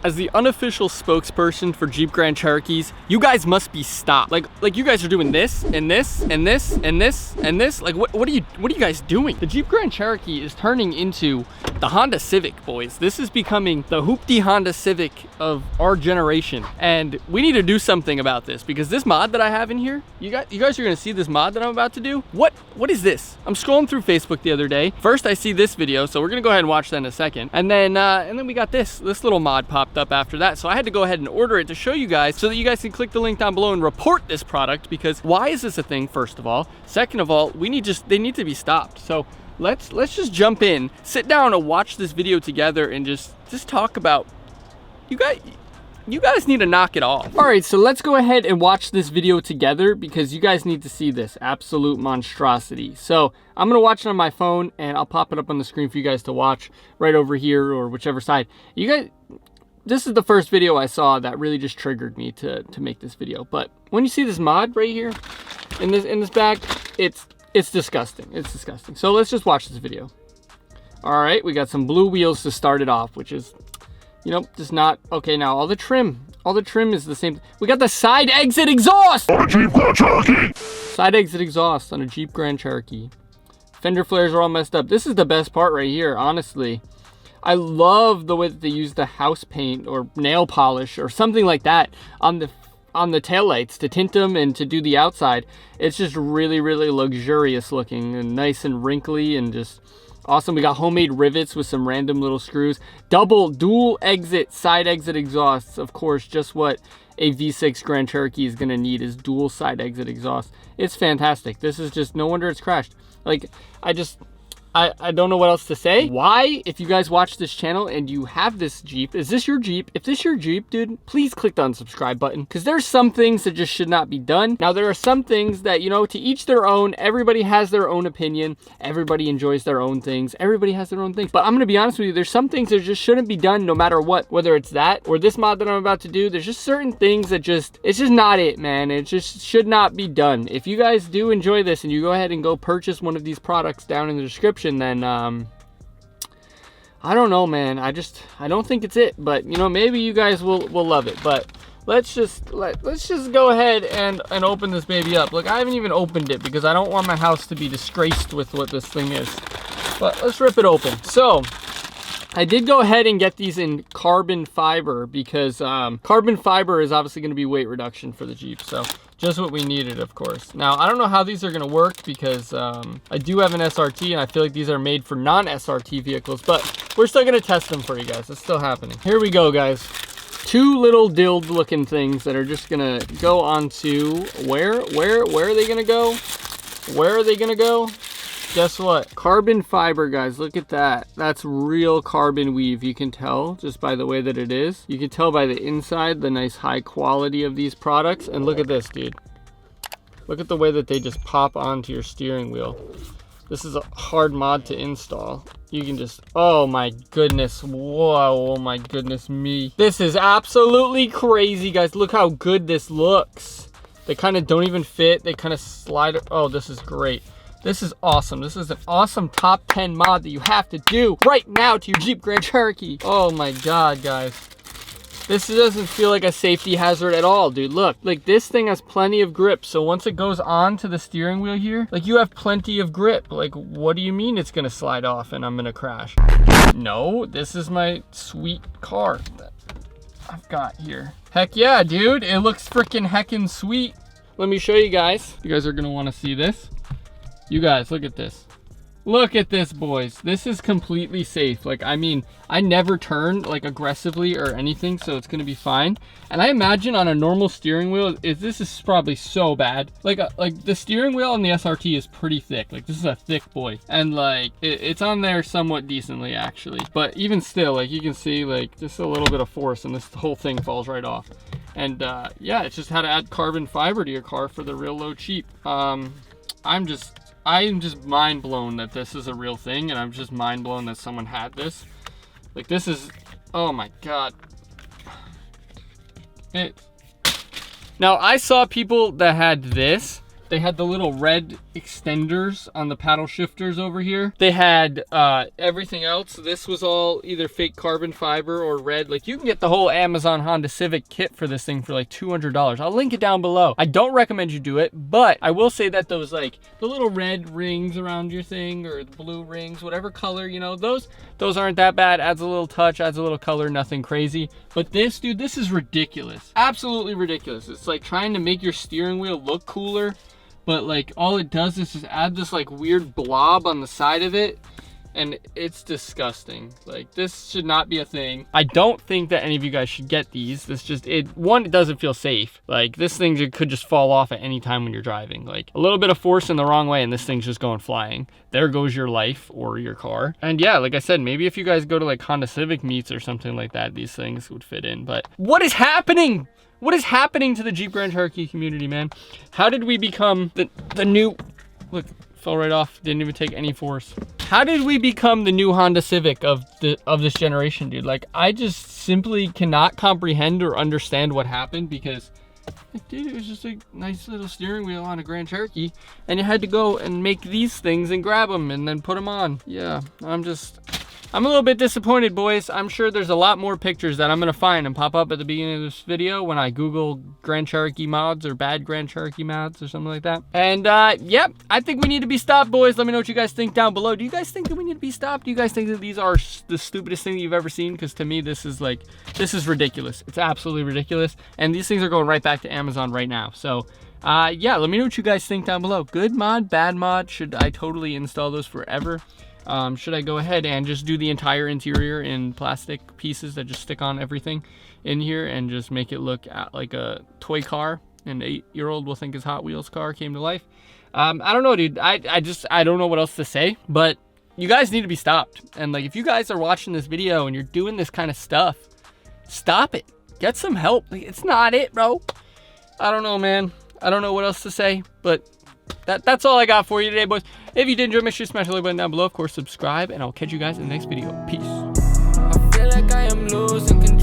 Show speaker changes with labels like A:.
A: as the unofficial spokesperson for Jeep Grand Cherokees, you guys must be stopped. Like you guys are doing this and this and this and this and this. Like what are you guys doing? The Jeep Grand Cherokee is turning into the Honda Civic, boys. This is becoming the hoopty Honda Civic of our generation, and we need to do something about this, because this mod that I have in here, you guys are gonna see this mod that I'm about to do. What is this? I'm scrolling through Facebook the other day. First I see this video, so we're gonna go ahead and watch that in a second, and then we got this little mod popped up after that. So I had to go ahead and order it to show you guys, so that you guys can click the link down below and report this product, because why is this a thing, first of all? Second of all, they need to be stopped. So let's just jump in, sit down and watch this video together, and just talk about, you guys need to knock it off. All right, so let's go ahead and watch this video together, because you guys need to see this absolute monstrosity. So I'm gonna watch it on my phone, and I'll pop it up on the screen for you guys to watch right over here or whichever side. You guys, this is the first video I saw that really just triggered me to make this video. But when you see this mod right here in this bag, it's disgusting. It's disgusting. So let's just watch this video. All right, we got some blue wheels to start it off, which is, you know, just not okay. Now all the trim is the same. We got the side exit exhaust on a Jeep Grand Cherokee. Side exit exhaust on a Jeep Grand Cherokee. Fender flares are all messed up. This is the best part right here, honestly. I love the way that they use the house paint or nail polish or something like that on the taillights to tint them and to do the outside. It's just really, really luxurious looking and nice and wrinkly and just awesome. We got homemade rivets with some random little screws. Dual exit, side exit exhausts. Of course, just what a V6 Grand Cherokee is gonna need is dual side exit exhaust. It's fantastic. This is just, no wonder it's crashed. Like, I don't know what else to say. Why, if you guys watch this channel and you have this Jeep, is this your Jeep? If this is your Jeep, dude, please click the unsubscribe button, because there's some things that just should not be done. Now, there are some things that, you know, to each their own. Everybody has their own opinion. Everybody enjoys their own things. Everybody has their own things. But I'm gonna be honest with you, there's some things that just shouldn't be done no matter what. Whether it's that or this mod that I'm about to do, there's just certain things that it's just not it, man. It just should not be done. If you guys do enjoy this and you go ahead and go purchase one of these products down in the description, then I don't know, man. I don't think it's it, but you know, maybe you guys will love it. But let's just go ahead and open this baby up. Look, I haven't even opened it because I don't want my house to be disgraced with what this thing is. But let's rip it open. So I did go ahead and get these in carbon fiber, because carbon fiber is obviously going to be weight reduction for the Jeep. So just what we needed, of course. Now, I don't know how these are going to work, because I do have an SRT, and I feel like these are made for non-SRT vehicles, but we're still going to test them for you guys. It's still happening. Here we go, guys. Two little dildo looking things that are just going to go onto, where are they going to go? Where are they going to go? Guess what? Carbon fiber, guys. Look at that. That's real carbon weave. You can tell just by the way that it is. You can tell by the inside, the nice high quality of these products. And look at this, dude. Look at the way that they just pop onto your steering wheel. This is a hard mod to install. You can just, oh my goodness. Whoa, oh my goodness me. This is absolutely crazy, guys. Look how good this looks. They kind of don't even fit. They kind of slide. Oh, this is great. This is awesome. This is an awesome top 10 mod that you have to do right now to your Jeep Grand Cherokee. Oh my God, guys. This doesn't feel like a safety hazard at all, dude. Look, like this thing has plenty of grip. So once it goes on to the steering wheel here, like you have plenty of grip. Like, what do you mean it's gonna slide off and I'm gonna crash? No, this is my sweet car that I've got here. Heck yeah, dude. It looks freaking heckin' sweet. Let me show you guys. You guys are gonna wanna see this. You guys, look at this. Look at this, boys. This is completely safe. Like, I mean, I never turn like aggressively or anything, so it's gonna be fine. And I imagine on a normal steering wheel, this is probably so bad. Like the steering wheel on the SRT is pretty thick. Like, this is a thick boy, and like it's on there somewhat decently actually. But even still, like you can see, like just a little bit of force, and this whole thing falls right off. And yeah, it's just how to add carbon fiber to your car for the real low cheap. I'm just mind blown that this is a real thing, and I'm just mind blown that someone had this. Like, this is, oh my God. Now, I saw people that had this They had the little red extenders on the paddle shifters over here. They had everything else. This was all either fake carbon fiber or red. Like, you can get the whole Amazon Honda Civic kit for this thing for like $200. I'll link it down below. I don't recommend you do it, but I will say that those, like, the little red rings around your thing, or the blue rings, whatever color, you know, those aren't that bad. Adds a little touch, adds a little color, nothing crazy. But this, dude, this is ridiculous. Absolutely ridiculous. It's like trying to make your steering wheel look cooler, but like all it does is just add this like weird blob on the side of it, and it's disgusting. Like, this should not be a thing. I don't think that any of you guys should get these. This just, it doesn't feel safe. Like, this thing could just fall off at any time when you're driving. Like, a little bit of force in the wrong way and this thing's just going flying. There goes your life or your car. And yeah, like I said, maybe if you guys go to like Honda Civic meets or something like that, these things would fit in. But what is happening? What is happening to the Jeep Grand Cherokee community, man? How did we become the new, look, fell right off, didn't even take any force. How did we become the new Honda Civic of this generation, dude? Like, I just simply cannot comprehend or understand what happened, because, like, dude, it was just a nice little steering wheel on a Grand Cherokee, and you had to go and make these things and grab them and then put them on. Yeah, I'm a little bit disappointed, boys. I'm sure there's a lot more pictures that I'm gonna find and pop up at the beginning of this video when I Google Grand Cherokee mods or bad Grand Cherokee mods or something like that. And yep, I think we need to be stopped, boys. Let me know what you guys think down below. Do you guys think that we need to be stopped? Do you guys think that these are the stupidest thing that you've ever seen? Because to me, this is ridiculous. It's absolutely ridiculous. And these things are going right back to Amazon right now. So yeah, let me know what you guys think down below. Good mod, bad mod? Should I totally install those forever? Should I go ahead and just do the entire interior in plastic pieces that just stick on everything in here and just make it look like a toy car? An 8-year-old will think his Hot Wheels car came to life. I don't know, dude. I don't know what else to say, but you guys need to be stopped. And like, if you guys are watching this video and you're doing this kind of stuff, stop it. Get some help. Like, it's not it, bro. I don't know, man. I don't know what else to say, but that's all I got for you today, boys. If you did enjoy, make sure to smash the like button down below. Of course, subscribe, and I'll catch you guys in the next video. Peace. I feel like I am losing control.